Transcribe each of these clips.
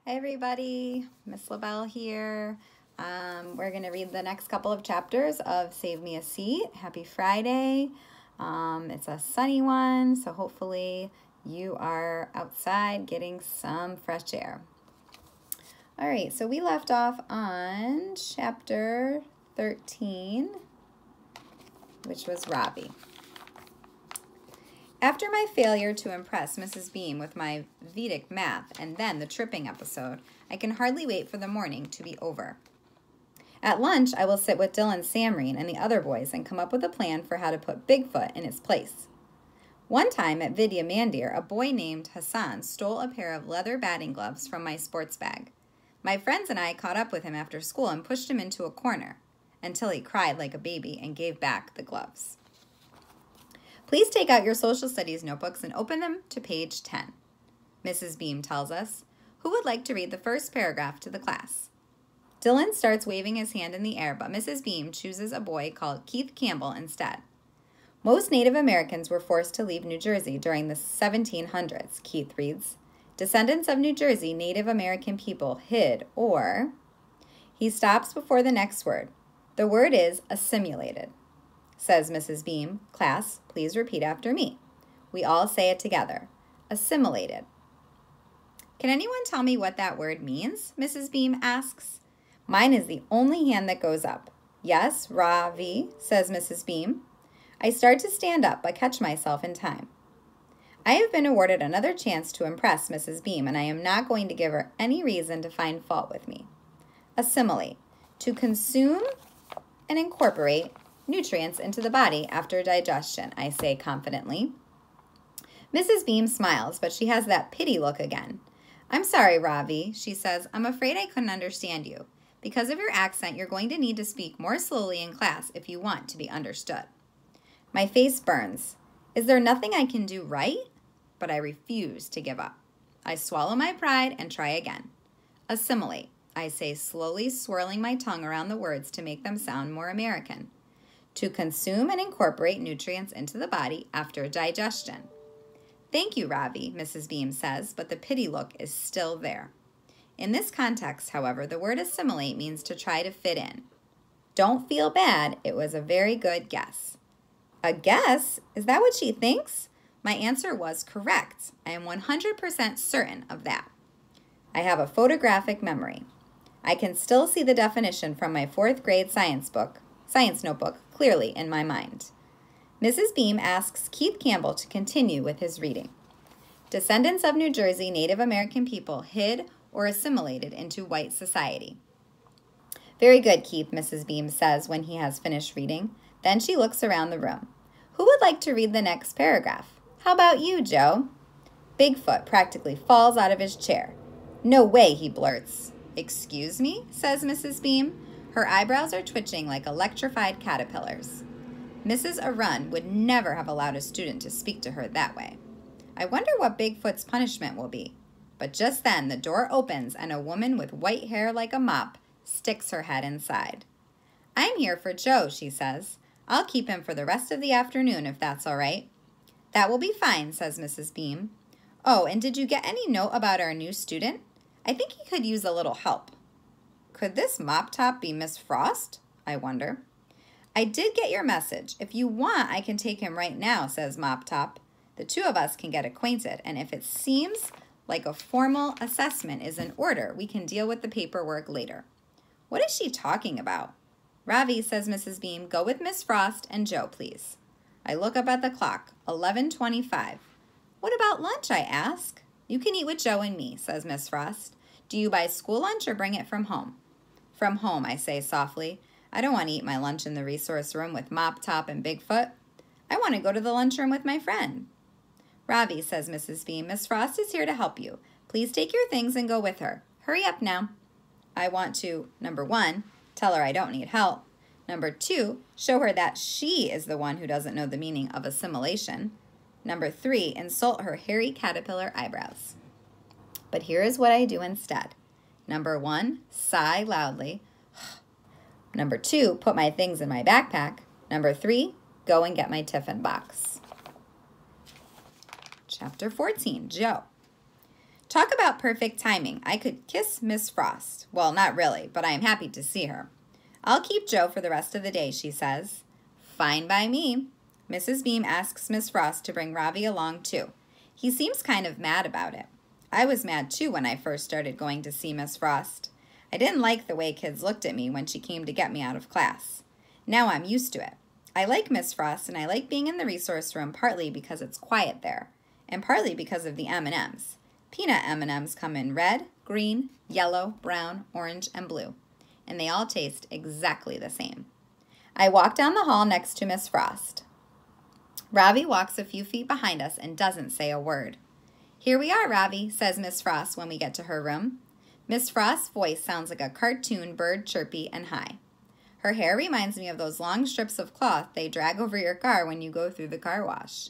Hi everybody, Miss LaBelle here. We're going to read the next couple of chapters of Save Me a Seat. Happy Friday. It's a sunny one, so hopefully you are outside getting some fresh air. All right, so we left off on chapter 13, which was Robbie. After my failure to impress Mrs. Beam with my Vedic math and then the tripping episode, I can hardly wait for the morning to be over. At lunch, I will sit with Dylan Samreen and the other boys and come up with a plan for how to put Bigfoot in his place. One time at Vidya Mandir, a boy named Hassan stole a pair of leather batting gloves from my sports bag. My friends and I caught up with him after school and pushed him into a corner until he cried like a baby and gave back the gloves. Please take out your social studies notebooks and open them to page 10. Mrs. Beam tells us, who would like to read the first paragraph to the class? Dylan starts waving his hand in the air, but Mrs. Beam chooses a boy called Keith Campbell instead. Most Native Americans were forced to leave New Jersey during the 1700s, Keith reads. Descendants of New Jersey Native American people hid or... He stops before the next word. The word is assimilated. Says Mrs. Beam, class, please repeat after me. We all say it together. Assimilated. Can anyone tell me what that word means? Mrs. Beam asks. Mine is the only hand that goes up. Yes, Ravi, says Mrs. Beam. I start to stand up, but catch myself in time. I have been awarded another chance to impress Mrs. Beam, and I am not going to give her any reason to find fault with me. Assimilate. To consume and incorporate nutrients into the body after digestion, I say confidently. Mrs. Beam smiles, but she has that pity look again. I'm sorry, Ravi, she says. I'm afraid I couldn't understand you. Because of your accent, you're going to need to speak more slowly in class if you want to be understood. My face burns. Is there nothing I can do right? But I refuse to give up. I swallow my pride and try again. Assimilate, I say slowly, swirling my tongue around the words to make them sound more American. To consume and incorporate nutrients into the body after digestion. Thank you, Ravi, Mrs. Beam says, but the pity look is still there. In this context, however, the word assimilate means to try to fit in. Don't feel bad, it was a very good guess. A guess? Is that what she thinks? My answer was correct. I am 100% certain of that. I have a photographic memory. I can still see the definition from my 4th grade science notebook clearly in my mind. Mrs. Beam asks Keith Campbell to continue with his reading. Descendants of New Jersey Native American people hid or assimilated into white society. Very good, Keith, Mrs. Beam says when he has finished reading. Then she looks around the room. Who would like to read the next paragraph? How about you, Joe? Bigfoot practically falls out of his chair. No way, he blurts. Excuse me, says Mrs. Beam. Her eyebrows are twitching like electrified caterpillars. Mrs. Arun would never have allowed a student to speak to her that way. I wonder what Bigfoot's punishment will be. But just then the door opens and a woman with white hair like a mop sticks her head inside. I'm here for Joe, she says. I'll keep him for the rest of the afternoon if that's all right. That will be fine, says Mrs. Beam. Oh, and did you get any note about our new student? I think he could use a little help. Could this mop top be Miss Frost? I wonder. I did get your message. If you want, I can take him right now, says Mop Top. The two of us can get acquainted, and if it seems like a formal assessment is in order, we can deal with the paperwork later. What is she talking about? Ravi, says Mrs. Beam, go with Miss Frost and Joe, please. I look up at the clock, 11:25. What about lunch, I ask. You can eat with Joe and me, says Miss Frost. Do you buy school lunch or bring it from home? From home, I say softly. I don't want to eat my lunch in the resource room with Mop Top and Bigfoot. I want to go to the lunchroom with my friend. Ravi, says Mrs. Beam, Miss Frost is here to help you. Please take your things and go with her. Hurry up now. I want to, number 1, tell her I don't need help. Number 2, show her that she is the one who doesn't know the meaning of assimilation. Number 3, insult her hairy caterpillar eyebrows. But here is what I do instead. Number 1, sigh loudly. Number 2, put my things in my backpack. Number 3, go and get my tiffin box. Chapter 14, Joe. Talk about perfect timing. I could kiss Miss Frost. Well, not really, but I am happy to see her. I'll keep Joe for the rest of the day, she says. Fine by me. Mrs. Beam asks Miss Frost to bring Ravi along, too. He seems kind of mad about it. I was mad, too, when I first started going to see Miss Frost. I didn't like the way kids looked at me when she came to get me out of class. Now I'm used to it. I like Miss Frost, and I like being in the resource room partly because it's quiet there, and partly because of the M&Ms. Peanut M&Ms come in red, green, yellow, brown, orange, and blue, and they all taste exactly the same. I walk down the hall next to Miss Frost. Ravi walks a few feet behind us and doesn't say a word. Here we are, Ravi, says Miss Frost when we get to her room. Miss Frost's voice sounds like a cartoon bird, chirpy and high. Her hair reminds me of those long strips of cloth they drag over your car when you go through the car wash.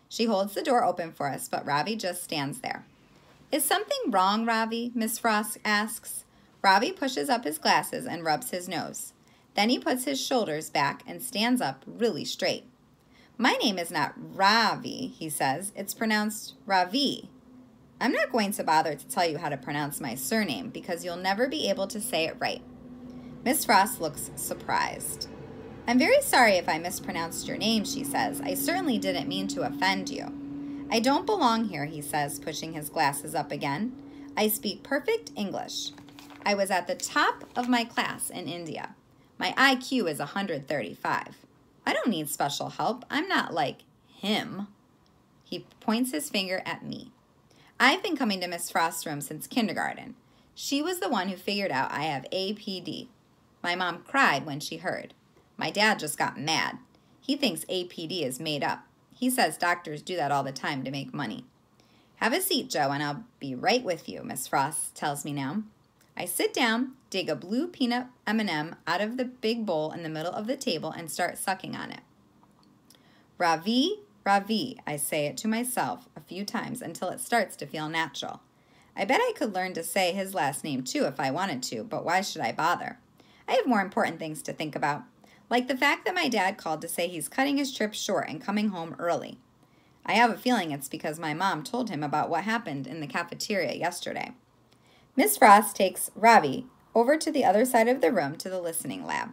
She holds the door open for us, but Ravi just stands there. Is something wrong, Ravi? Miss Frost asks. Ravi pushes up his glasses and rubs his nose. Then he puts his shoulders back and stands up really straight. My name is not Ravi, he says. It's pronounced Ravi. I'm not going to bother to tell you how to pronounce my surname because you'll never be able to say it right. Miss Frost looks surprised. I'm very sorry if I mispronounced your name, she says. I certainly didn't mean to offend you. I don't belong here, he says, pushing his glasses up again. I speak perfect English. I was at the top of my class in India. My IQ is 135. I don't need special help. I'm not like him. He points his finger at me. I've been coming to Miss Frost's room since kindergarten. She was the one who figured out I have APD. My mom cried when she heard. My dad just got mad. He thinks APD is made up. He says doctors do that all the time to make money. Have a seat, Joe, and I'll be right with you, Miss Frost tells me now. I sit down, dig a blue peanut M&M out of the big bowl in the middle of the table, and start sucking on it. Ravi, Ravi, I say it to myself a few times until it starts to feel natural. I bet I could learn to say his last name too if I wanted to, but why should I bother? I have more important things to think about, like the fact that my dad called to say he's cutting his trip short and coming home early. I have a feeling it's because my mom told him about what happened in the cafeteria yesterday. Miss Frost takes Ravi over to the other side of the room to the listening lab.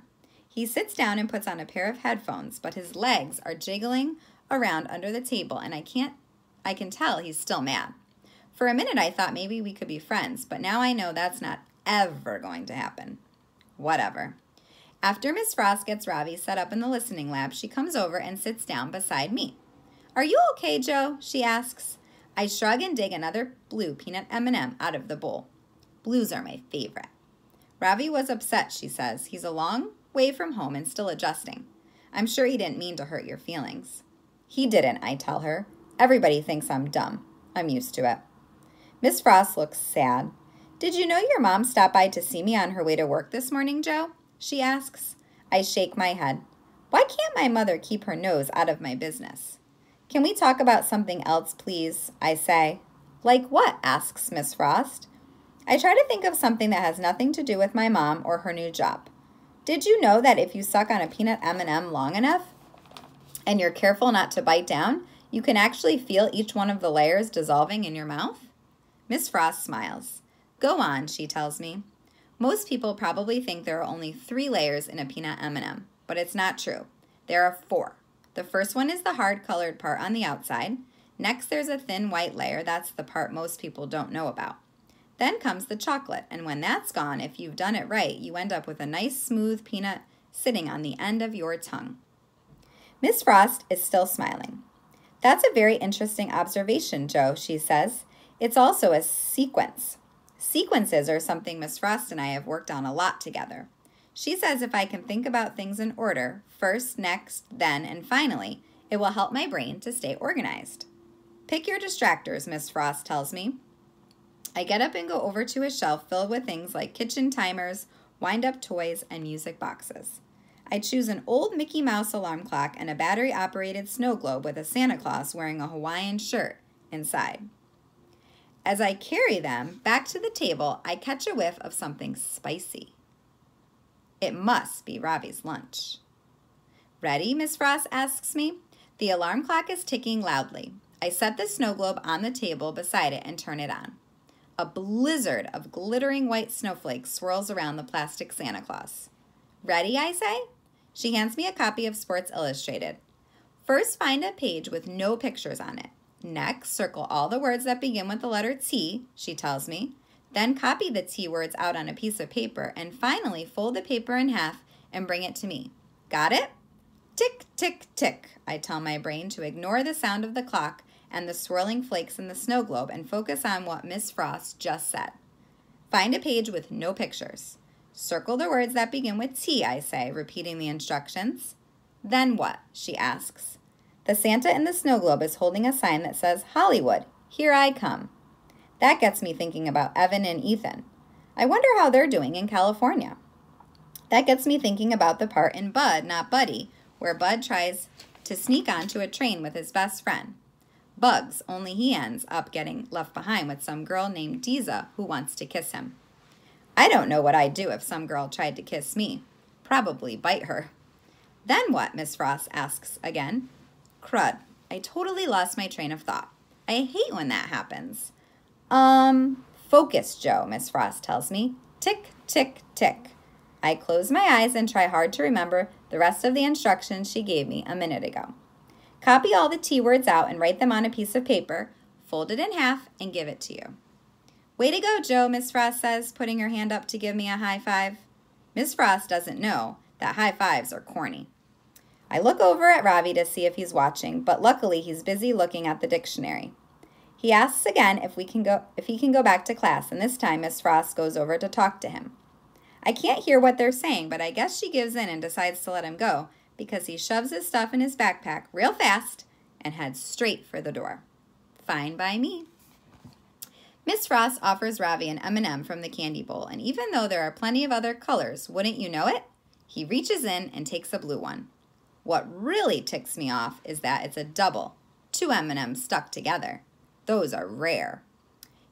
He sits down and puts on a pair of headphones, but his legs are jiggling around under the table, and I can tell he's still mad. For a minute I thought maybe we could be friends, but now I know that's not ever going to happen. Whatever. After Miss Frost gets Ravi set up in the listening lab, she comes over and sits down beside me. Are you okay, Joe? She asks. I shrug and dig another blue peanut M&M out of the bowl. Blues are my favorite. Ravi was upset, she says. He's a long way from home and still adjusting. I'm sure he didn't mean to hurt your feelings. He didn't, I tell her. Everybody thinks I'm dumb. I'm used to it. Miss Frost looks sad. Did you know your mom stopped by to see me on her way to work this morning, Joe? She asks. I shake my head. Why can't my mother keep her nose out of my business? Can we talk about something else, please? I say. Like what? Asks Miss Frost. I try to think of something that has nothing to do with my mom or her new job. Did you know that if you suck on a peanut M&M long enough and you're careful not to bite down, you can actually feel each one of the layers dissolving in your mouth? Miss Frost smiles. Go on, she tells me. Most people probably think there are only 3 layers in a peanut M&M, but it's not true. There are 4. The first one is the hard-colored part on the outside. Next, there's a thin white layer. That's the part most people don't know about. Then comes the chocolate, and when that's gone, if you've done it right, you end up with a nice smooth peanut sitting on the end of your tongue. Miss Frost is still smiling. That's a very interesting observation, Joe, she says. It's also a sequence. Sequences are something Miss Frost and I have worked on a lot together. She says if I can think about things in order, first, next, then, and finally, it will help my brain to stay organized. Pick your distractors, Miss Frost tells me. I get up and go over to a shelf filled with things like kitchen timers, wind-up toys, and music boxes. I choose an old Mickey Mouse alarm clock and a battery-operated snow globe with a Santa Claus wearing a Hawaiian shirt inside. As I carry them back to the table, I catch a whiff of something spicy. It must be Ravi's lunch. Ready, Miss Frost asks me. The alarm clock is ticking loudly. I set the snow globe on the table beside it and turn it on. A blizzard of glittering white snowflakes swirls around the plastic Santa Claus. Ready, I say? She hands me a copy of Sports Illustrated. First, find a page with no pictures on it. Next, circle all the words that begin with the letter T, she tells me. Then copy the T words out on a piece of paper, and finally fold the paper in half and bring it to me. Got it? Tick, tick, tick, I tell my brain to ignore the sound of the clock and the swirling flakes in the snow globe and focus on what Miss Frost just said. Find a page with no pictures. Circle the words that begin with T, I say, repeating the instructions. Then what? She asks. The Santa in the snow globe is holding a sign that says, Hollywood, here I come. That gets me thinking about Evan and Ethan. I wonder how they're doing in California. That gets me thinking about the part in Bud, Not Buddy, where Bud tries to sneak onto a train with his best friend. Bugs, only he ends up getting left behind with some girl named Diza who wants to kiss him. I don't know what I'd do if some girl tried to kiss me. Probably bite her. Then what? Miss Frost asks again. Crud, I totally lost my train of thought. I hate when that happens. Focus, Joe, Miss Frost tells me. Tick, tick, tick. I close my eyes and try hard to remember the rest of the instructions she gave me a minute ago. Copy all the T words out and write them on a piece of paper, fold it in half, and give it to you. Way to go, Joe, Miss Frost says, putting her hand up to give me a high five. Miss Frost doesn't know that high fives are corny. I look over at Ravi to see if he's watching, but luckily he's busy looking at the dictionary. He asks again if he can go back to class, and this time Miss Frost goes over to talk to him. I can't hear what they're saying, but I guess she gives in and decides to let him go because he shoves his stuff in his backpack real fast and heads straight for the door. Fine by me. Miss Frost offers Ravi an M&M from the candy bowl, and even though there are plenty of other colors, wouldn't you know it? He reaches in and takes a blue one. What really ticks me off is that it's a double, 2 M&Ms stuck together. Those are rare.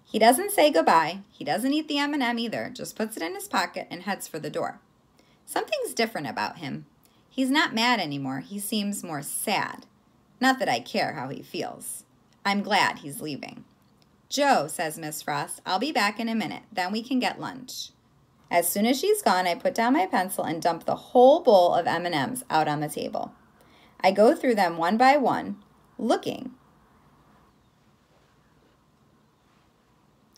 He doesn't say goodbye. He doesn't eat the M&M either, just puts it in his pocket and heads for the door. Something's different about him. He's not mad anymore. He seems more sad. Not that I care how he feels. I'm glad he's leaving. Joe, says Miss Frost, I'll be back in a minute. Then we can get lunch. As soon as she's gone, I put down my pencil and dump the whole bowl of M&Ms out on the table. I go through them one by one, looking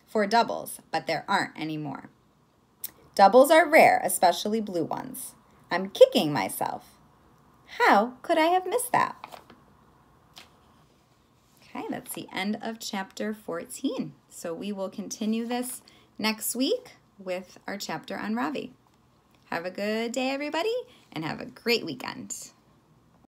for doubles, but there aren't any more. Doubles are rare, especially blue ones. I'm kicking myself. How could I have missed that? Okay, that's the end of chapter 14. So we will continue this next week with our chapter on Ravi. Have a good day, everybody, and have a great weekend.